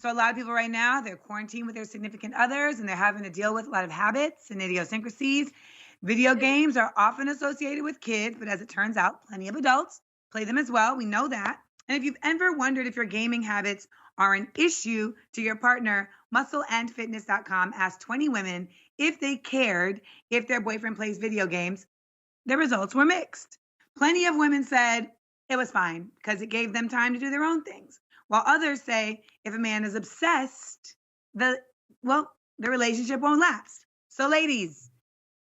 So a lot of people right now, they're quarantined with their significant others and they're having to deal with a lot of habits and idiosyncrasies. Video games are often associated with kids, but as it turns out, plenty of adults play them as well. We know that. And if you've ever wondered if your gaming habits are an issue to your partner, muscleandfitness.com asked 20 women if they cared if their boyfriend plays video games. The results were mixed. Plenty of women said it was fine because it gave them time to do their own things, while others say if a man is obsessed, the relationship won't last. So ladies,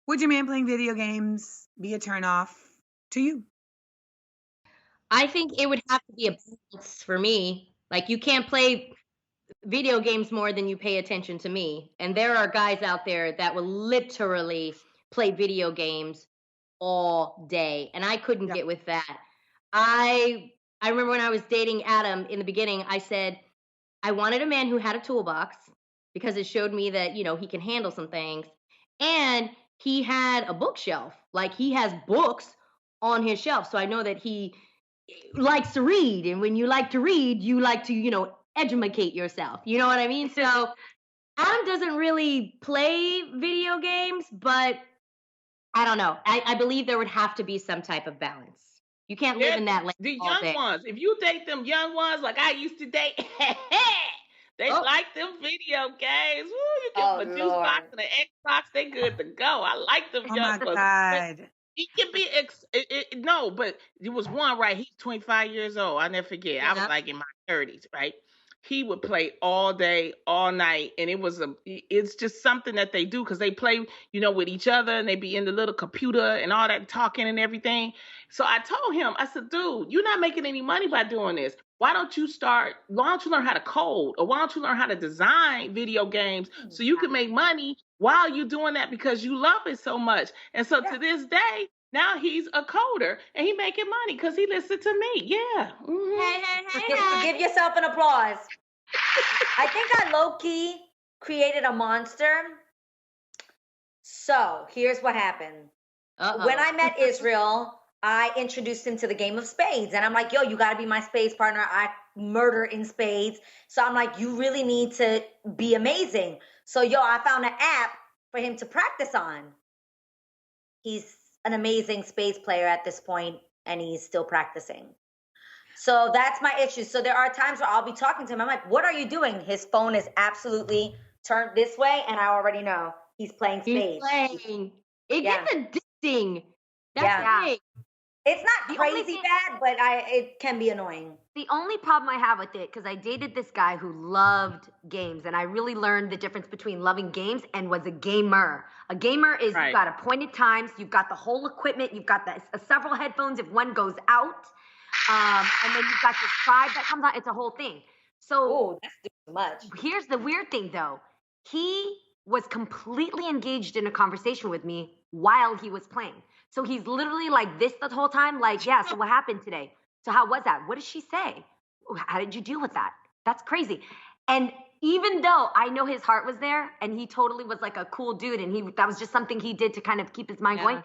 would your man playing video games be a turnoff to you? I think it would have to be a balance for me. Like, you can't play video games more than you pay attention to me. And there are guys out there that will literally play video games all day, and I couldn't get with that. I remember when I was dating Adam in the beginning, I said I wanted a man who had a toolbox because it showed me that, he can handle some things. And he had a bookshelf. Like, he has books on his shelf. So I know that he likes to read. And when you like to read, you like to, educate yourself. You know what I mean? So Adam doesn't really play video games, but I don't know. I believe there would have to be some type of balance. You can't live in that land. The young ones, if you date them young ones like I used to date, they like them video games. Woo, you can put juice box and an Xbox, they good to go. I like them young ones. God. He can be no, but it was one, right? He's 25 years old. I'll never forget. I was like in my 30s, right? He would play all day, all night, and it's just something that they do because they play, with each other, and they be in the little computer and all that talking and everything. So I told him, I said, dude, you're not making any money by doing this. Why don't you learn how to code, or why don't you learn how to design video games so you can make money while you're doing that because you love it so much. And so to this day, now he's a coder and he making money because he listened to me. Yeah. Mm-hmm. Hey. Give yourself an applause. I think I low-key created a monster. So here's what happened. When I met Israel, I introduced him to the game of spades. And I'm like, yo, you got to be my spades partner. I murder in spades. So I'm like, you really need to be amazing. So, I found an app for him to practice on. He's an amazing spades player at this point, and he's still practicing. So that's my issue. So there are times where I'll be talking to him. I'm like, what are you doing? His phone is absolutely turned this way, and I already know he's playing spades. It gets addicting. That's right. It's not crazy bad, but it can be annoying. The only problem I have with it, because I dated this guy who loved games, and I really learned the difference between loving games and was a gamer. A gamer is you've got appointed times, you've got the whole equipment, you've got several headphones if one goes out, and then you've got this tribe that comes out. It's a whole thing. So that's too much. Here's the weird thing, though. He was completely engaged in a conversation with me while he was playing. So he's literally like this the whole time, like, yeah, so what happened today? So how was that? What did she say? How did you deal with that? That's crazy. And even though I know his heart was there and he totally was like a cool dude and that was just something he did to kind of keep his mind going,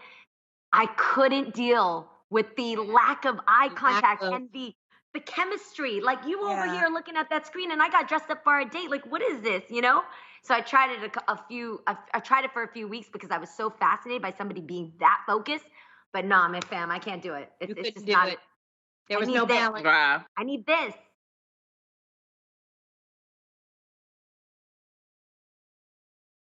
I couldn't deal with the lack of eye contact and the chemistry. Like, you over here looking at that screen and I got dressed up for a date. Like, what is this, So I tried it I tried it for a few weeks because I was so fascinated by somebody being that focused. But no, fam, I can't do it. It's just not. There was no balance. I need this.